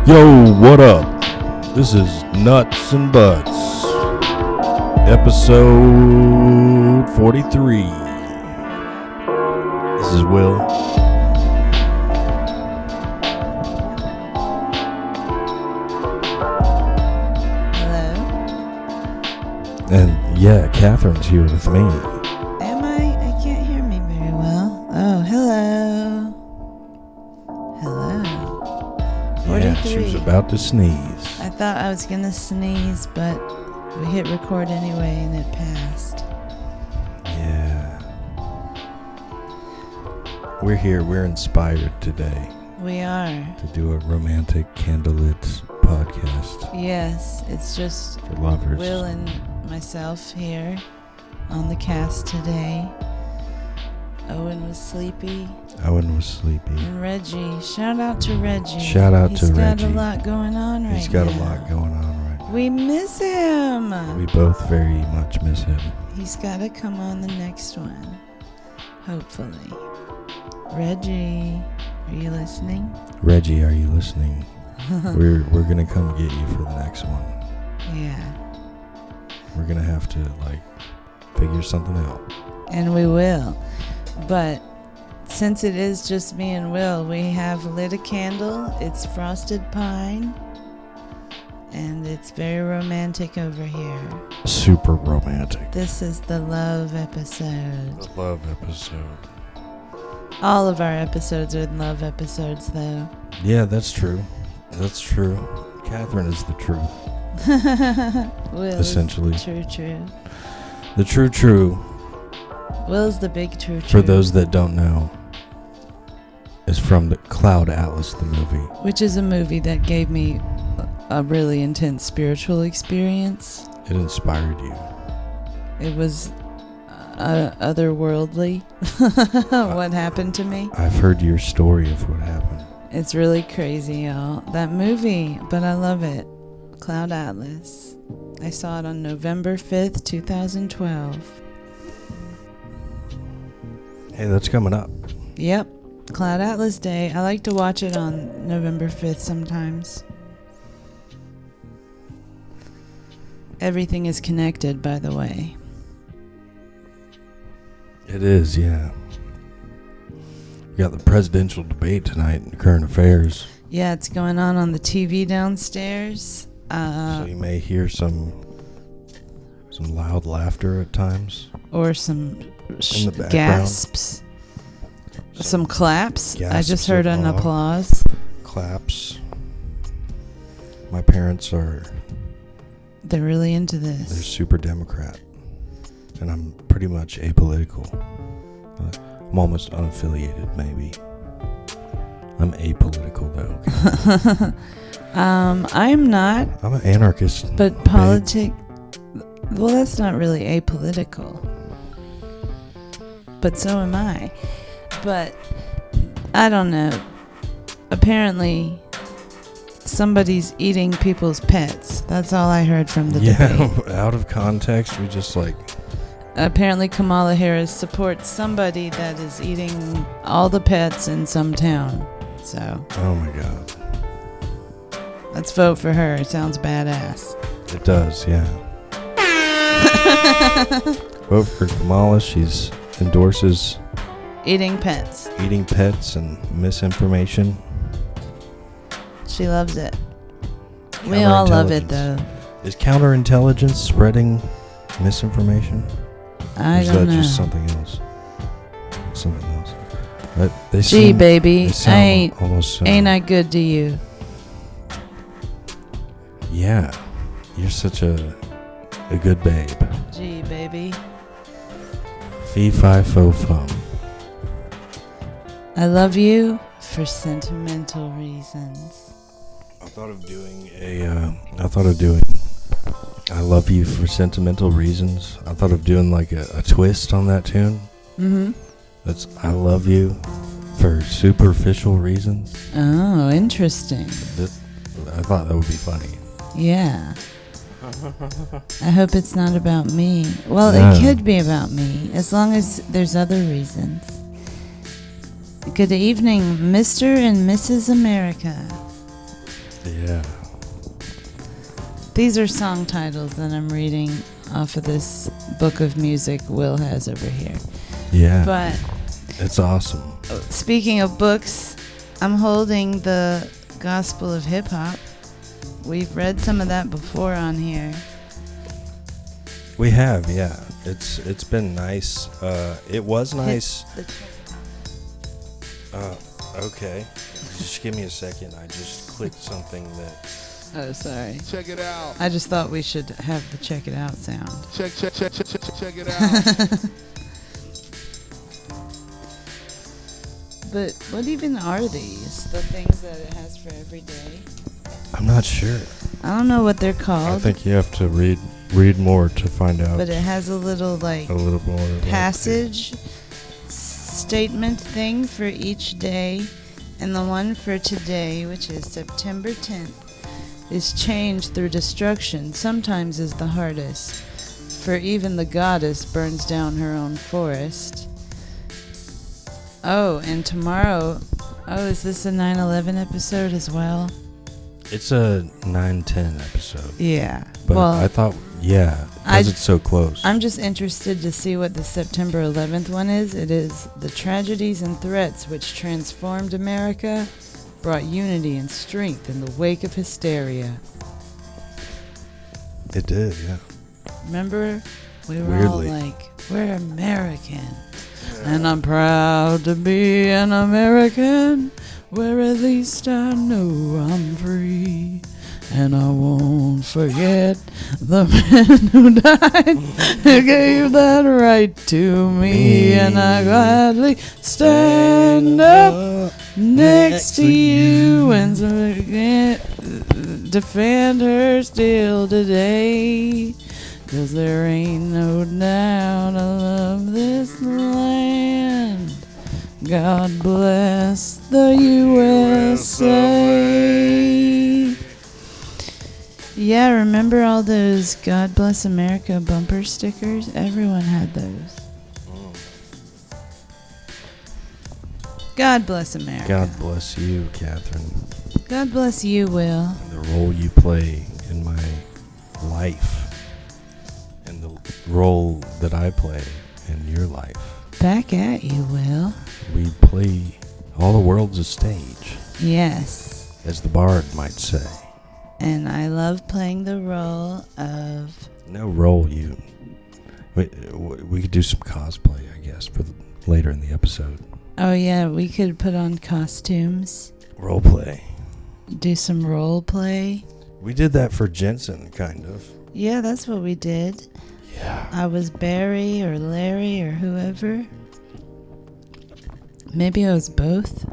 Yo, what up? This is Nuts and Butts, episode 43. This is Will. Hello? And yeah, Catherine's here with me. Am I? I can't hear me very well. Oh, hello. Hello. Yeah, she was 43. about to sneeze. I thought I was going to sneeze, but we hit record anyway and it passed. Yeah. We're here. We're inspired today We are. to do a romantic candlelit podcast Yes, it's just for lovers. Will and myself here on the cast today. Owen was sleepy. Owen was sleepy. And Reggie. Shout out to Reggie. Shout out to He's got Reggie. a lot going on right now. He's got a lot going on right We miss him. now. We both very much miss him. He's got to come on the next one. Hopefully. Reggie, are you listening? Reggie, are you listening? We're gonna come get you for the next one. Yeah. We're gonna have to figure something out. And we will. But since it is just me and Will, we have lit a candle. It's frosted pine. And it's very romantic over here. Super romantic. This is the love episode. The love episode. All of our episodes are love episodes, though. Yeah, that's true. That's true. Catherine is the truth. Will Essentially. is the true. The true. Will's the big true. For those that don't know, is from the Cloud Atlas, the movie. Which is a movie that gave me a really intense spiritual experience. It inspired you. It was otherworldly. What happened to me. I've heard your story of what happened. It's really crazy, y'all. That movie, but I love it. Cloud Atlas. I saw it on November 5th, 2012. Hey, that's coming up. Yep. Cloud Atlas Day. I like to watch it on November 5th sometimes. Everything is connected, by the way. It is, yeah. We got the presidential debate tonight in current affairs. Yeah, it's going on the TV downstairs. So you may hear some loud laughter at times. Or some In the background. gasps. Some claps. I gasps just heard of an awe. applause. Claps. My parents They're really into they're this. super Democrat. And I'm pretty much apolitical. I'm almost unaffiliated, maybe. I'm apolitical, though. Okay? I'm not, I'm an anarchist. but well, that's not really apolitical. But so am I. But I don't know. Apparently, somebody's eating people's pets. That's all I heard from the debate. Yeah, out of context, we just Apparently, Kamala Harris supports somebody that is eating all the pets in some town. So, oh my god. let's vote for her. It sounds badass. It does, yeah. Vote for Kamala. She's endorses Eating pets. eating pets and misinformation. She loves it. We all love it, though. Is counterintelligence spreading misinformation? I Or is don't that know. just something else? Something else. They Gee, seem- baby, they sound almost ain't I good to you? Yeah, you're such a good babe. Gee, baby. Fee fi fo fum. I love you for sentimental reasons. I thought of doing I love you for sentimental reasons. I thought of doing a twist on that tune. Mm-hmm. That's I love you for superficial reasons. Oh, interesting. I thought that would be funny. Yeah. I hope it's not about me. Well, No. it could be about me, as long as there's other reasons. Good evening, Mr. and Mrs. America. Yeah. These are song titles that I'm reading off of this book of music Will has over here. Yeah. But it's awesome. speaking of books, I'm holding the Gospel of Hip Hop. We've read some of that before on here. We have, yeah. It's been nice. It was nice. Okay. Just give me a second. I just clicked something that... Oh, sorry. Check it out. I just thought we should have the check it out sound. Check it out. But what even are these? The things that it has for every day? I'm not sure. I don't know what they're I called. think you have to read more to find out. But it has a little like a little more passage statement thing for each day. And the one for today, which is September 10th, is changed through destruction, sometimes is the hardest. For even the goddess burns down her own forest. Oh, and tomorrow... Oh, is this a 9/11 episode as well? It's a 9/10 episode. Yeah. But well, I thought, yeah, because it's so close. I'm just interested to see what the September 11th one is. It is the tragedies and threats which transformed America, brought unity and strength in the wake of hysteria. It did, yeah. Remember? We were Weirdly. all like, we're American. And I'm proud to be an American, where at least I know I'm free. And I won't forget the men who died who gave that right to me. And I gladly stand up next to you and defend her still today. 'Cause there ain't no doubt I love this land. God bless the USA. Yeah, remember all those God Bless America bumper stickers? Everyone had those. God bless America. God bless you, Catherine. God bless you, Will. And the role you play in my life. And the role that I play in your life. Back at you, Will. We play all the world's a stage, Yes. as the bard might say. And I love playing the role of... No role you... We could do some cosplay, I guess, for later in the episode. Oh, yeah, we could put on costumes. Role play. Do some role play. We did that for Jensen, kind of. Yeah, that's what we did. Yeah. I was Barry or Larry or whoever. Maybe I was both.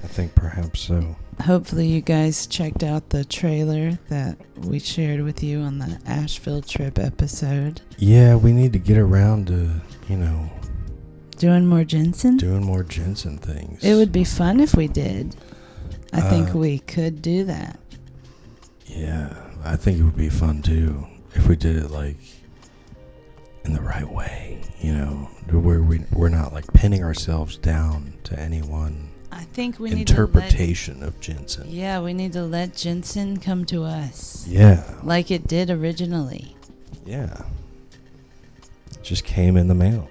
I think perhaps so. Hopefully you guys checked out the trailer that we shared with you on the Asheville trip episode. Yeah, we need to get around to, Doing more Jensen? doing more Jensen things. It would be fun if we did. I think we could do that. Yeah, I think it would be fun too if we did it like in the right way, where we're not like pinning ourselves down to any one I think we need interpretation of Jensen. Yeah, we need to let Jensen come to us. Yeah. Like it did originally. Yeah. It just came in the mail.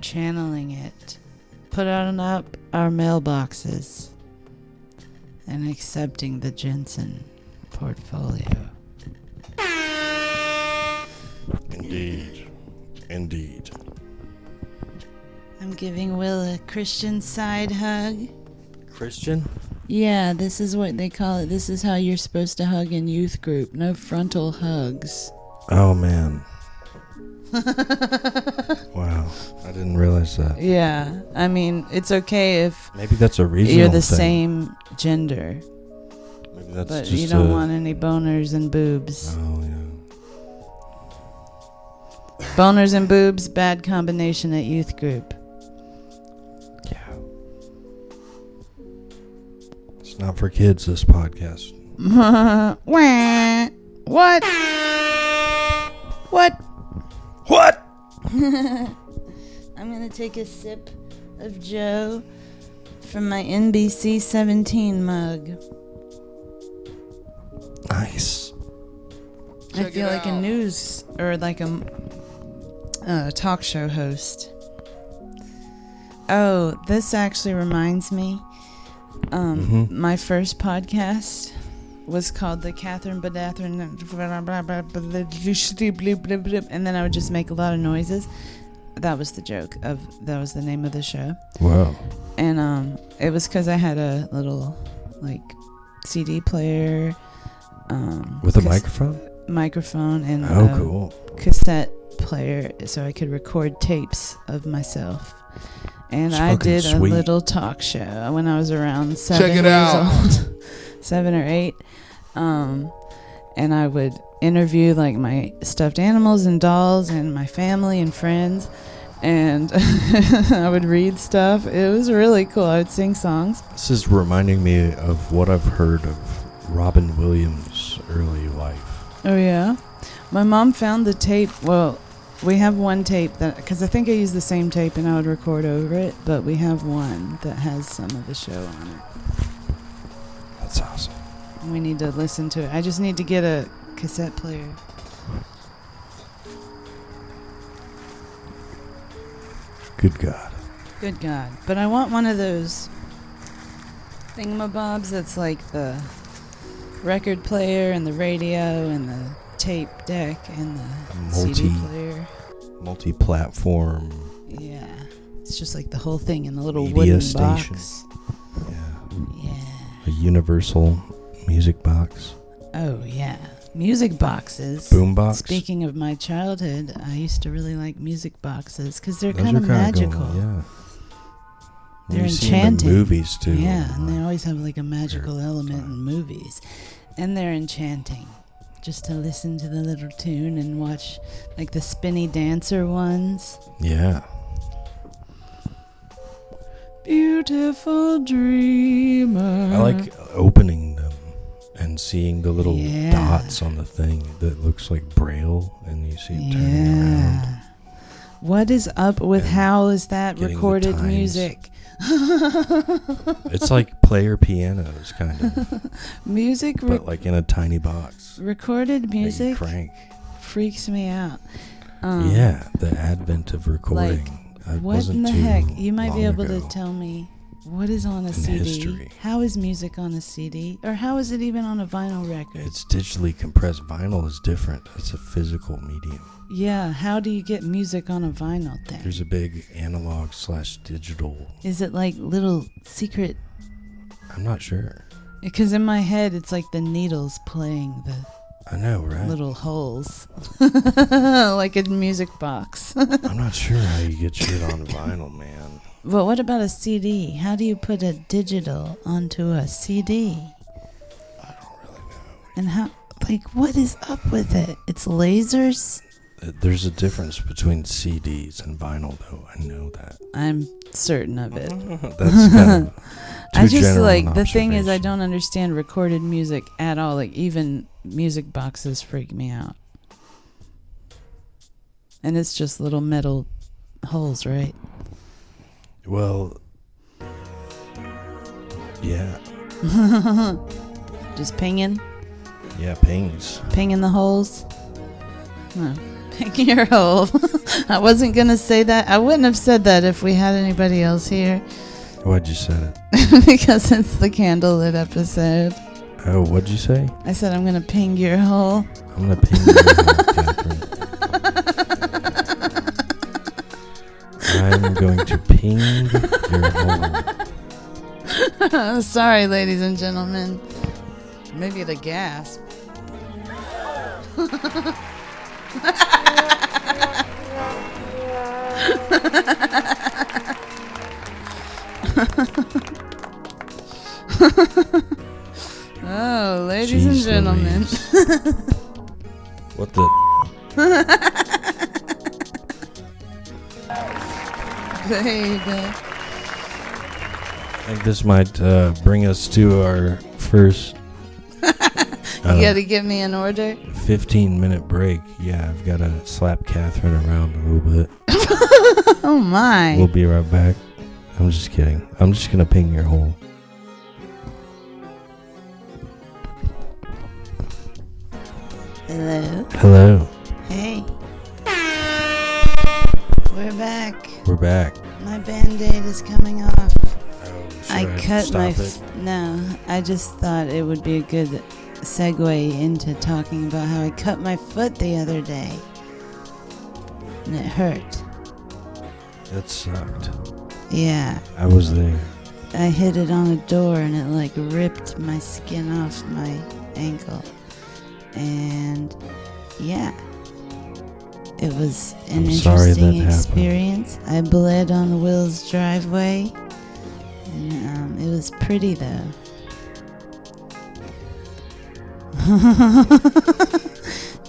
Channeling it. Put on up our mailboxes. And accepting the Jensen portfolio. Indeed. I'm giving Will a Christian side hug. Christian? Yeah, this is what they call it. This is how you're supposed to hug in youth group. No frontal hugs. Oh, man. Wow. I didn't realize that. Yeah, I mean, it's okay if Maybe that's a regional you're the thing. same gender. Maybe that's But just you don't want any boners and boobs. Oh, yeah. Boners and boobs, bad combination at youth group. Yeah. It's not for kids, this podcast. Wah. What? What? I'm going to take a sip of Joe from my NBC 17 mug. Nice. I Check feel it like a out. news or like a talk show host. Oh, this actually reminds me. My first podcast was called the Catherine Badathren, and then I would just make a lot of noises. That was the joke that was the name of the show. Wow. And it was because I had a little like CD player With a microphone? and Oh, cool. cassette player, so I could record tapes of myself. And It's I fucking did sweet. a little talk show when I was around 7 Check it years out. old, 7 or 8. And I would interview like my stuffed animals and dolls and my family and friends, and I would read stuff. It was really cool. I would sing songs. This is reminding me of what I've heard of Robin Williams' early life. Oh yeah, my mom found the tape. Well, we have one tape that, because I think I used the same tape and I would record over it, but we have one that has some of the show on it. That's awesome. We need to listen to it. I just need to get a cassette player. Good God. Good God. But I want one of those thingamabobs that's like the record player and the radio and the tape deck and the CD player. Multi-platform. Yeah. It's just like the whole thing in the little Media wooden station. box. Yeah. Yeah. A universal music box. Oh, yeah. Music boxes. Boombox. Speaking of my childhood, I used to really like music boxes because they're Those kind are of kinda magical. cool, yeah. They're We've seen the enchanting. movies too. Yeah, and they always have like a magical They're element fun. in movies. And they're enchanting. Just to listen to the little tune and watch like the spinny dancer ones. Yeah. Beautiful dreamer. I like opening them and seeing the little Yeah. dots on the thing that looks like Braille, and you see it turning around. Yeah. What is up with And how is that getting the recorded times. music? It's like player pianos, kind of, Music but like in a tiny box. recorded that you music crank. freaks me out. Yeah, the advent of recording. It What wasn't in the too heck? You might be long able ago. to tell me what is on a In CD. history. How is music on a CD? Or how is it even on a vinyl record? It's digitally compressed. Vinyl is different. It's a physical medium. Yeah, how do you get music on a vinyl thing? There's a big analog/digital. Is it like little secret? I'm not sure. Because in my head, it's like the needles playing the I know, right? little holes. Like a music box. I'm not sure how you get shit on vinyl, man. But what about a CD? How do you put a digital onto a CD? I don't really know. And how, like, what is up with it? It's lasers? There's a difference between CDs and vinyl, though. I know that. I'm certain of it. That's kind of I too just general like an the thing is I observation. don't understand recorded music at all. Like even music boxes freak me out. And it's just little metal holes, right? Well, yeah, Just pinging pings. the holes. No, ping your hole. I wasn't gonna say that. I wouldn't have said that if we had anybody else here Why'd you say it? because it's the candlelit episode. Oh, what'd you say? I said I'm gonna ping your hole. I'm gonna ping you, Catherine. I'm going to ping your hole. Sorry, ladies and gentlemen. Maybe the gas. Oh, ladies and Jeez gentlemen. Louise. What the? Baby. I think this might bring us to our first You gotta give me an order. 15-minute break. Yeah, I've got to slap Catherine around a little bit. Oh my. We'll be right back. I'm just kidding. I'm just going to ping your hole. Hello. Hello. Hey. We're back. We're back. My band-aid is coming off. I cut my... it? No, I just thought it would be a good segue into talking about how I cut my foot the other day. And it hurt. That sucked. Yeah. I was there. I hit it on a door and it like ripped my skin off my ankle. And yeah, it was an I'm sorry that interesting happened. experience. I bled on Will's driveway, and it was pretty though.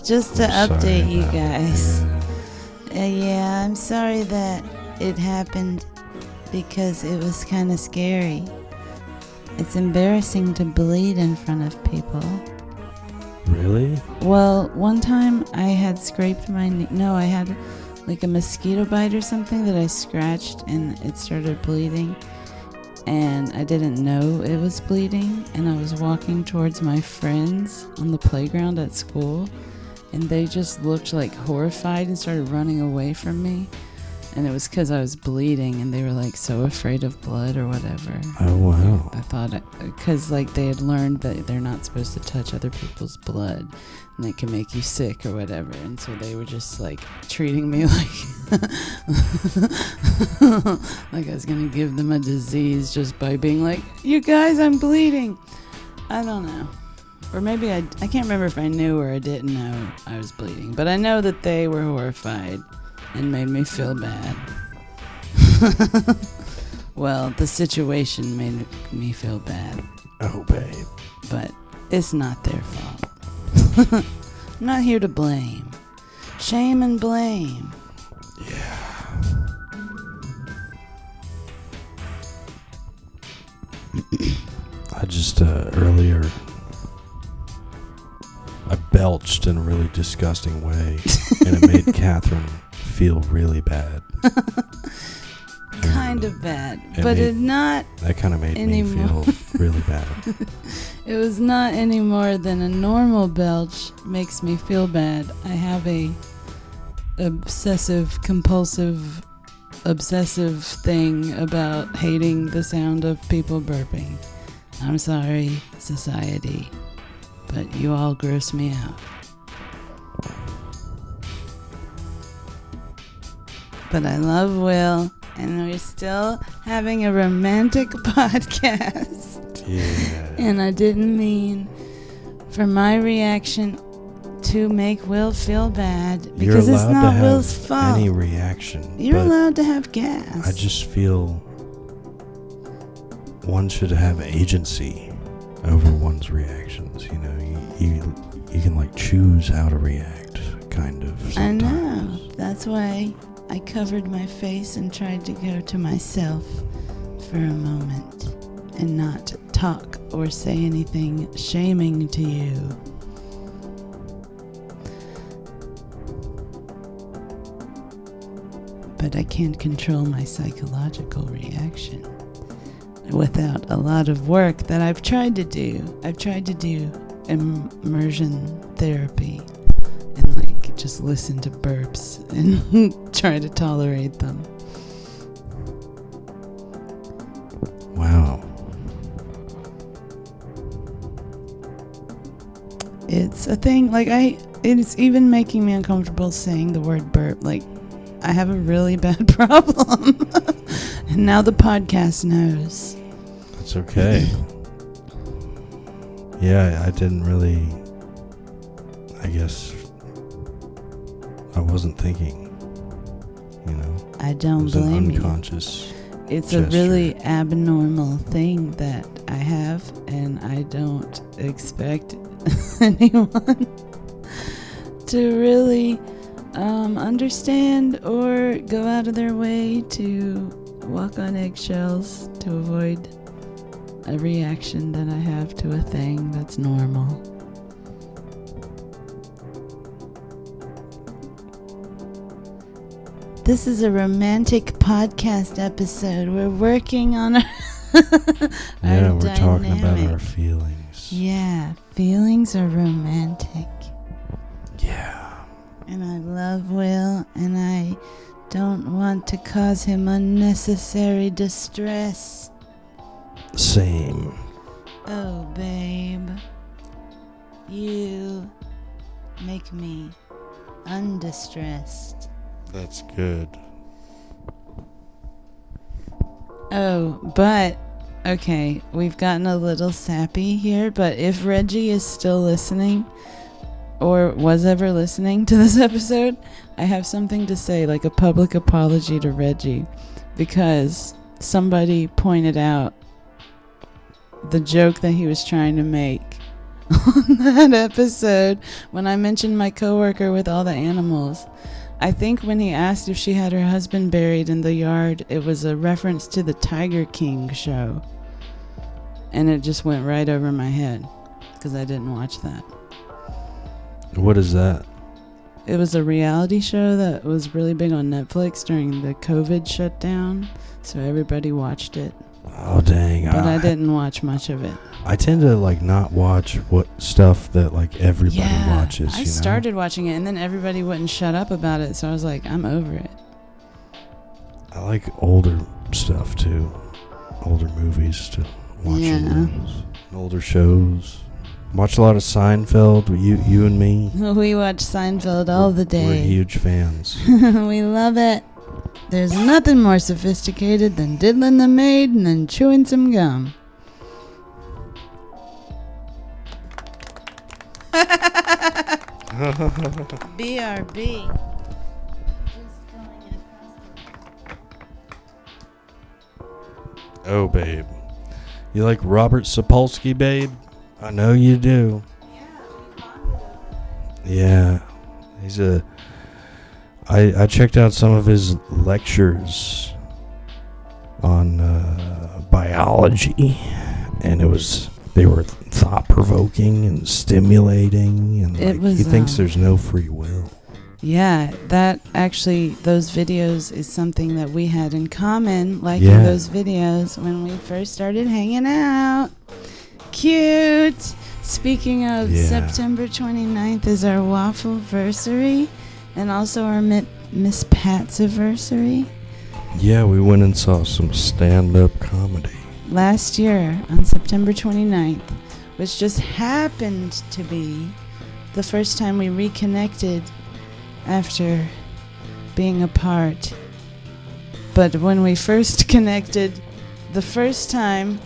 Just to I'm sorry update you about it. guys. Yeah. Yeah, I'm sorry that it happened because it was kind of scary. It's embarrassing to bleed in front of people. Really? Well, one time I had scraped my knee. No, I had like a mosquito bite or something that I scratched and it started bleeding. And I didn't know it was bleeding. And I was walking towards my friends on the playground at school. And they just looked like horrified and started running away from me. And it was because I was bleeding and they were like so afraid of blood or whatever. Oh, wow. I thought, because like they had learned that they're not supposed to touch other people's blood and it can make you sick or whatever. And so they were just like treating me like, like I was going to give them a disease just by being like, you guys, I'm bleeding. I don't know. Or maybe I can't remember if I knew or I didn't know I was bleeding. But I know that they were horrified and made me feel bad. Well, the situation made me feel bad, Oh, babe. but it's not their fault. I'm not here to blame. Shame and blame. Yeah. I just, earlier, I belched in a really disgusting way, and it made Catherine feel really bad. Kind of bad, it but made- it not. That kind of made Anymore. me feel really bad. It was not any more than a normal belch makes me feel bad. I have a obsessive thing about hating the sound of people burping. I'm sorry, society, but you all gross me out. But I love Will, and we're still having a romantic podcast. Yeah. And I didn't mean for my reaction to make Will feel bad, because You're it's allowed not to have Will's fault. any reaction. You're but allowed to have gas. I just feel one should have agency over one's reactions. You know, you can like choose how to react, kind of. I Sometimes. know. That's why I covered my face and tried to go to myself for a moment and not talk or say anything shaming to you. But I can't control my psychological reaction without a lot of work that I've tried to do. I've tried to do immersion therapy and like just listen to burps and try to tolerate them. Wow. It's a thing, like it's even making me uncomfortable saying the word burp. Like, I have a really bad problem. And now the podcast knows. It's okay. Yeah, I didn't really. I guess I wasn't thinking. You know, I it don't was an blame you. unconscious. It's gesture. a really abnormal thing that I have, and I don't expect anyone to really understand or go out of their way to walk on eggshells to avoid a reaction that I have to a thing that's normal. This is a romantic podcast episode. We're working on our Yeah, our we're talking about dynamic. our feelings. Yeah, feelings are romantic. and I love Will, and I don't want to cause him unnecessary distress. Same. Oh, babe, you make me undistressed. That's good. Oh, but, okay, we've gotten a little sappy here, but if Reggie is still listening, or was ever listening to this episode, I have something to say, like a public apology to Reggie, because somebody pointed out the joke that he was trying to make on that episode when I mentioned my coworker with all the animals. I think when he asked if she had her husband buried in the yard, it was a reference to the Tiger King show. And it just went right over my head because I didn't watch that. What is that? It was a reality show that was really big on Netflix during the COVID shutdown, so everybody watched it. Oh, dang. But I didn't watch much of it. I tend to like not watch what stuff that like everybody watches. I started watching it and then everybody wouldn't shut up about it, so I was like, I'm over it. I like older stuff too. Older movies to watch. Yeah. Older shows. Watch a lot of Seinfeld. You and me. We watch Seinfeld all the day. We're huge fans. We love it. There's nothing more sophisticated than diddling the maid and then chewing some gum. BRB. Oh, babe. You like Robert Sapolsky, babe? I know you do. Yeah. He's I checked out some of his lectures on biology, and they were thought-provoking and stimulating, and he thinks there's no free will. Yeah, those videos is something that we had in common, liking those videos when we first started hanging out. Cute! Speaking of, September 29th is our waffle-versary, and also our Miss Pat's-iversary. Yeah, we went and saw some stand-up comedy. Last year, on September 29th, which just happened to be the first time we reconnected after being apart. But when we first connected, the first time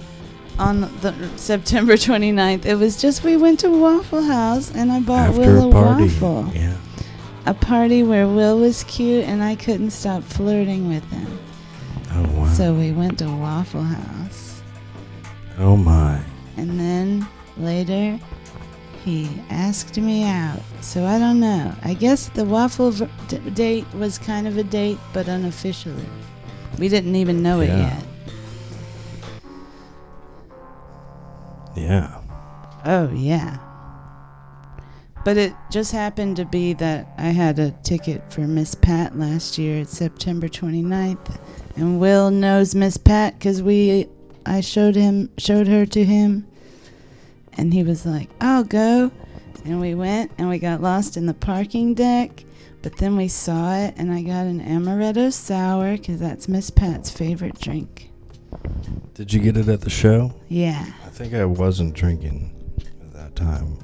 on the September 29th, it was just we went to Waffle House and I bought After Will a party. waffle. Yeah. A party where Will was cute and I couldn't stop flirting with him. Oh, wow. So we went to Waffle House. Oh, my. And then later, he asked me out. So I don't know. I guess the waffle date was kind of a date, but unofficially. We didn't even know it yet. Yeah. Oh, yeah. But it just happened to be that I had a ticket for Miss Pat last year. It's September 29th. And Will knows Miss Pat because I showed her to him. And he was like, I'll go. And we went and we got lost in the parking deck. But then we saw it and I got an amaretto sour because that's Miss Pat's favorite drink. Did you get it at the show? Yeah. I think I wasn't drinking at that time.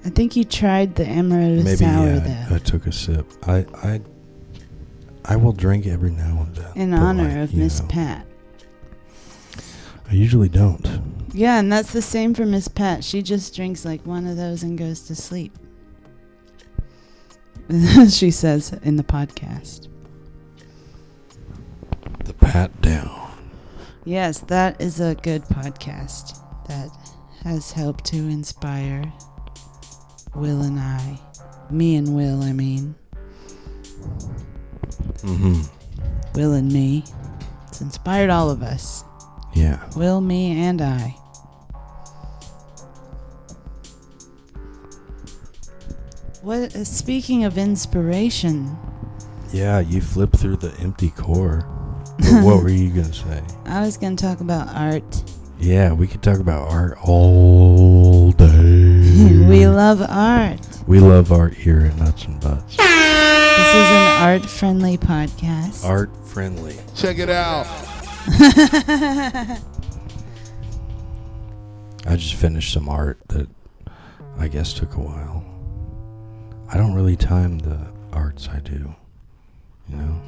I think you tried the amaretto sour though. I took a sip. I will drink every now and then. In honor of Miss Pat. I usually don't. Yeah, and that's the same for Miss Pat. She just drinks like one of those and goes to sleep. She says in the podcast. The Pat Down. Yes, that is a good podcast that has helped to inspire Will and I. Me and Will, I mean. Mm-hmm. Will and me. It's inspired all of us. Yeah. Will, me, and I. Speaking of inspiration. Yeah, you flipped through the empty core. What were you going to say? I was going to talk about art. Yeah, we could talk about art all day. We love art. We love art here at Nuts and Butts. is an art-friendly podcast. Art friendly. Check it out. I just finished some art that I guess took a while. I don't really time the arts I do, you know?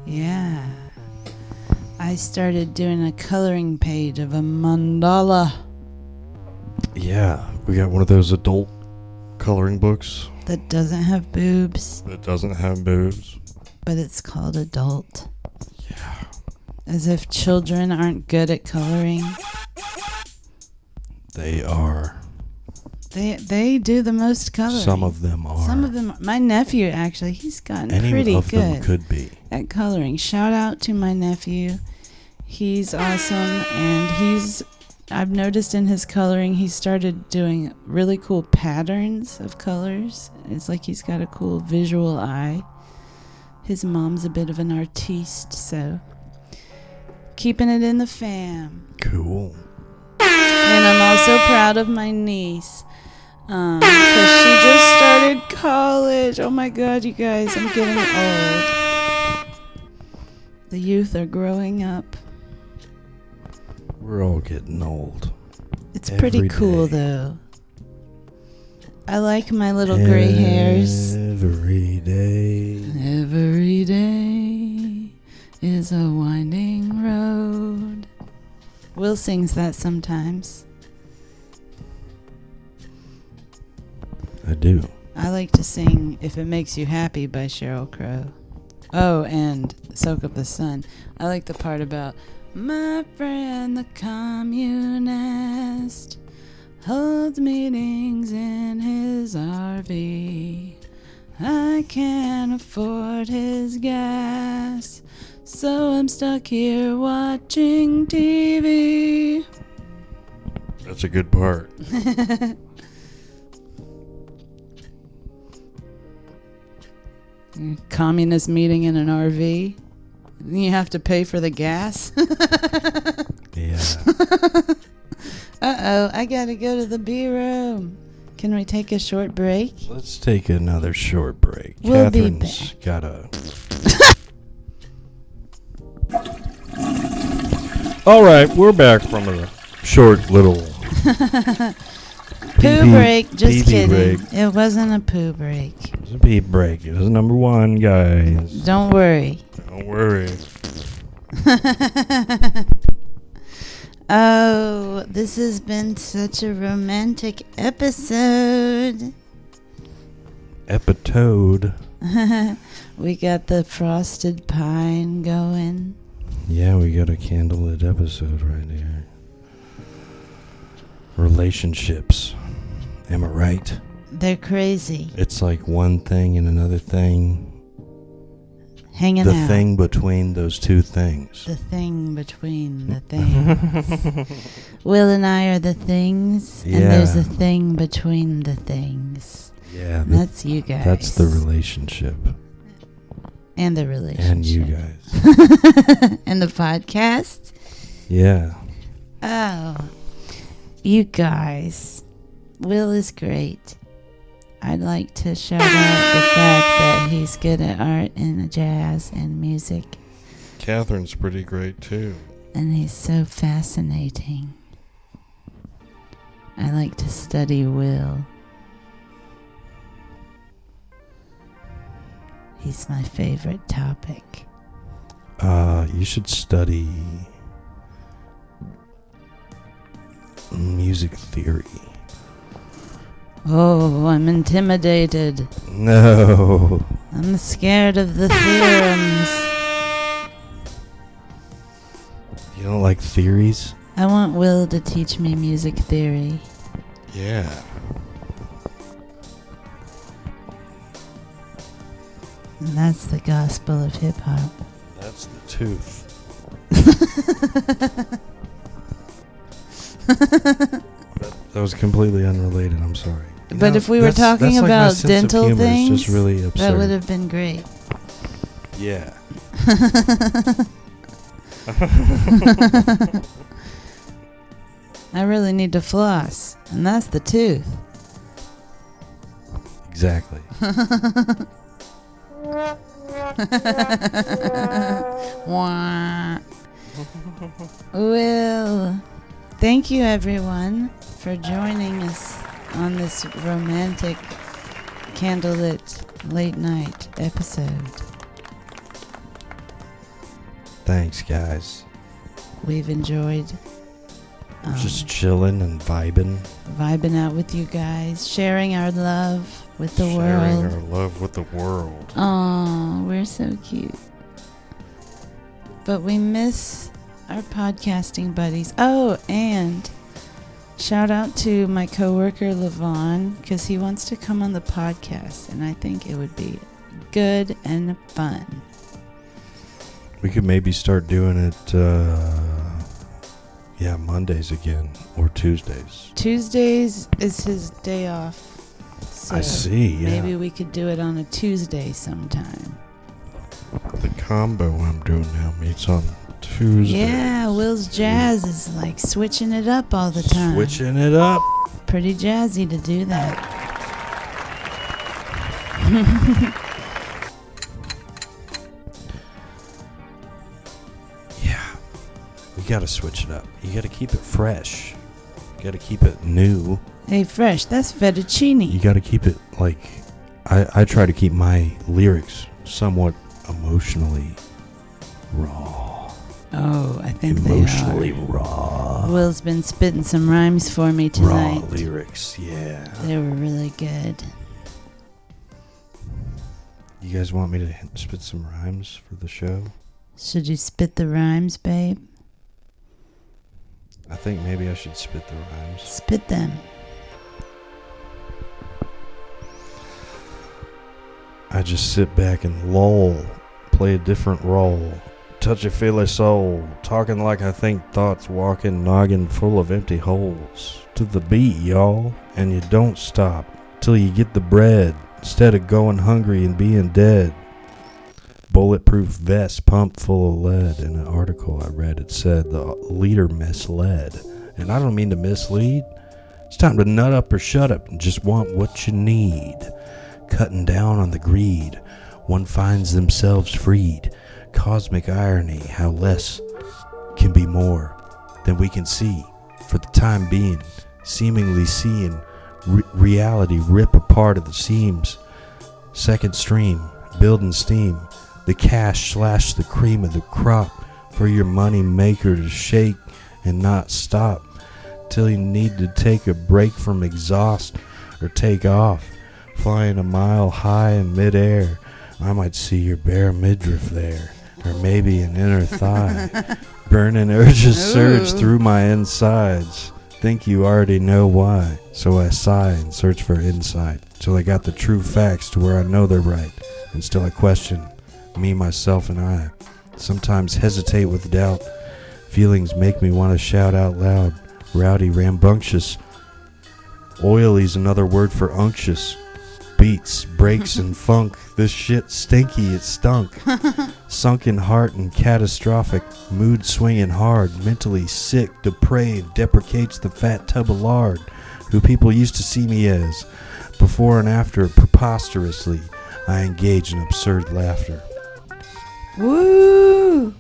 Yeah. I started doing a coloring page of a mandala Yeah, we got one of those adult coloring books that doesn't have boobs, that doesn't have boobs. but it's called adult. Yeah. As if children aren't good at coloring. They are. They do the most coloring. Some of them are. Some of them. My nephew, actually, he's gotten Any pretty of them good could be. at coloring. Shout out to my nephew. He's awesome, and I've noticed in his coloring, he started doing really cool patterns of colors. It's like he's got a cool visual eye. His mom's a bit of an artiste, so keeping it in the fam. Cool. And I'm also proud of my niece, because she just started college. Oh my God, you guys, I'm getting old. The youth are growing up. We're all getting old. It's pretty Every cool, day. though. I like my little gray hairs. Every day. Every day is a winding road. Will sings that sometimes. I do. I like to sing If It Makes You Happy by Sheryl Crow. Oh, and Soak Up the Sun. I like the part about my friend the communist holds meetings in his RV. I can't afford his gas, so I'm stuck here watching TV. That's a good part. Communist meeting in an RV. You have to pay for the gas. Yeah. Uh-oh, I gotta go to the B room. Can we take a short break? Let's take another short break. We'll be Catherine's got a... All right, we're back from a short little... Poo break, just PB kidding. break. It wasn't a poo break. It was a pee break. It was number one, guys. Don't worry. Don't worry. Oh, this has been such a romantic episode. Epitoad. We got the frosted pine going. Yeah, we got a candlelit episode right here. Relationships. Am I right? They're crazy. It's like one thing and another thing. Hanging The out. thing between those two things. The thing between the things. Will and I are the things, and there's Yeah. a thing between the things. Yeah, That's you guys. that's the relationship. And the relationship. And you guys. And the podcast. Yeah. Oh, you guys. Will is great. I'd like to shout out the fact that he's good at art and jazz and music. Catherine's pretty great too. And he's so fascinating. I like to study Will. He's my favorite topic. You should study music theory. Oh, I'm intimidated. No. I'm scared of the theorems. You don't like theories? I want Will to teach me music theory. Yeah. And that's the gospel of hip hop. That's the tooth. That was completely unrelated. I'm sorry. But No, if we were talking that's like my about sense of dental humor is things, just really absurd. that would have been great. Yeah. I really need to floss, and that's the tooth. Exactly. Wah. Well, thank you everyone for joining us on this romantic candlelit late night episode. Thanks, guys. We've enjoyed Just chilling and vibing. vibing out with you guys, sharing our love with the Sharing world. our love with the world. Oh, we're so cute. But we miss our podcasting buddies. Oh, and shout out to my coworker Levon, because he wants to come on the podcast, and I think it would be good and fun. We could maybe start doing it, Mondays again, or Tuesdays. Tuesdays is his day off. So I see, yeah. maybe we could do it on a Tuesday sometime. The combo I'm doing now meets on Tuesdays. Yeah, Will's Jazz is like switching it up all the time. Switching it up. Pretty jazzy to do that. Yeah. We gotta switch it up. You gotta keep it fresh. You gotta keep it new. Hey, Fresh, that's fettuccine. You gotta keep it like... I try to keep my lyrics somewhat emotionally raw. Oh, I think Emotionally they are. raw. Will's been spitting some rhymes for me tonight. Raw lyrics, yeah. They were really good. You guys want me to spit some rhymes for the show? Should you spit the rhymes, babe? I think maybe I should spit the rhymes. Spit them. I just sit back and loll, play a different role, touchy-feely soul, talking like I think thoughts, walking noggin full of empty holes. To the beat, y'all, and you don't stop till you get the bread, instead of going hungry and being dead. Bulletproof vest pumped full of lead. In an article I read, it said the leader misled. And I don't mean to mislead. It's time to nut up or shut up and just want what you need. Cutting down on the greed, one finds themselves freed. Cosmic irony, how less can be more than we can see. For the time being, seemingly seeing reality rip apart at the seams. Second stream, building steam. The cash slash the cream of the crop for your money maker to shake and not stop till you need to take a break from exhaust or take off. Flying a mile high in midair, I might see your bare midriff there, or maybe an inner thigh. Burning urges surge through my insides. Think you already know why, so I sigh and search for insight, till I got the true facts to where I know they're right, and still I question me, myself, and I. Sometimes hesitate with doubt. Feelings make me want to shout out loud. Rowdy, rambunctious. Oily's another word for unctuous. Beats, breaks, and funk. This shit stinky, it stunk. Sunken heart and catastrophic. Mood swinging hard. Mentally sick, depraved. Deprecates the fat tub of lard. Who people used to see me as. Before and after, preposterously, I engage in absurd laughter. Woo!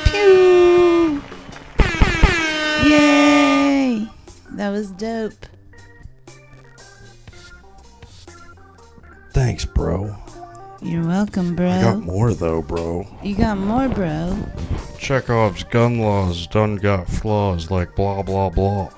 Pew! Yay! That was dope. Thanks, bro. You're welcome, bro. I got more, though, bro. You got more, bro. Chekhov's gun laws done got flaws like blah blah blah.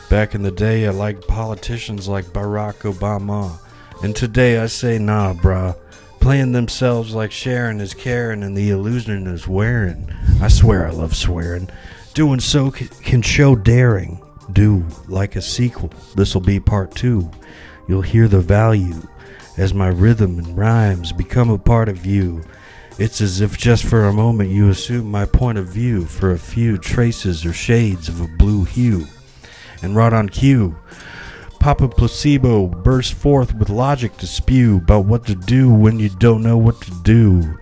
Back in the day I liked politicians like Barack Obama. And today I say nah, brah. Playing themselves like Sharon is caring and the illusion is wearing. I swear I love swearing. Doing so can show daring. Do like a sequel. This'll be part 2. You'll hear the value as my rhythm and rhymes become a part of you. It's as if just for a moment you assume my point of view for a few traces or shades of a blue hue. And right on cue, Papa Placebo bursts forth with logic to spew about what to do when you don't know what to do.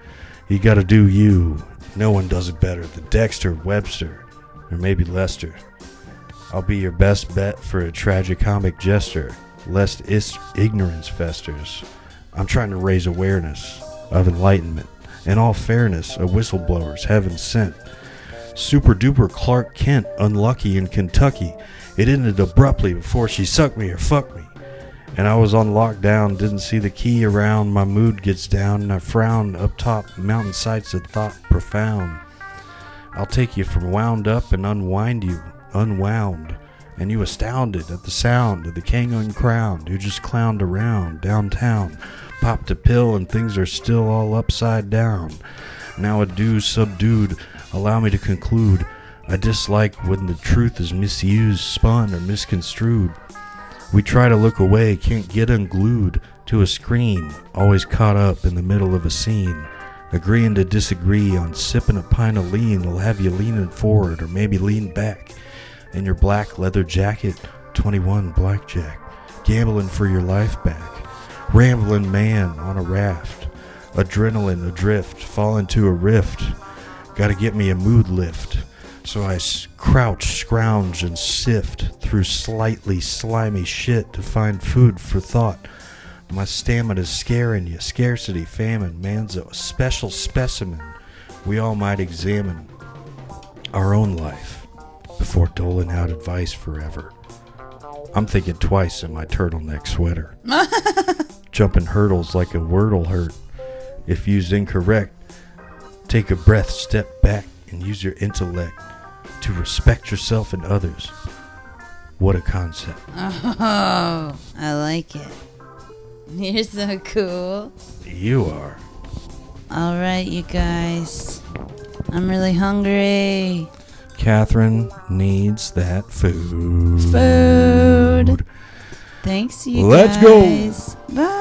You gotta do you. No one does it better than Dexter, Webster, or maybe Lester. I'll be your best bet for a tragicomic jester, lest ignorance festers. I'm trying to raise awareness of enlightenment. In all fairness, a whistleblower's heaven sent. Super duper Clark Kent, unlucky in Kentucky. It ended abruptly before she sucked me or fucked me. And I was on lockdown, didn't see the key around. My mood gets down and I frown up top. Mountain sights of thought profound. I'll take you from wound up and unwind you, unwound. And you astounded at the sound of the king uncrowned who just clowned around downtown. Popped a pill and things are still all upside down. Now adieu subdued, allow me to conclude. I dislike when the truth is misused, spun, or misconstrued. We try to look away, can't get unglued to a screen, always caught up in the middle of a scene. Agreeing to disagree on sipping a pint of lean will have you leaning forward or maybe lean back in your black leather jacket, 21 blackjack, gambling for your life back. Rambling man on a raft, adrenaline adrift, fall into a rift. Gotta get me a mood lift. So I crouch, scrounge, and sift through slightly slimy shit to find food for thought. My stamina's scaring you. Scarcity, famine, man's a special specimen. We all might examine our own life before doling out advice forever. I'm thinking twice in my turtleneck sweater. Jumping hurdles like a wordle hurt. If used incorrect, take a breath, step back, and use your intellect to respect yourself and others. What a concept. Oh, I like it. You're so cool. You are. All right, you guys. I'm really hungry. Catherine needs that food. Food. Thanks, you Let's go. guys. Bye.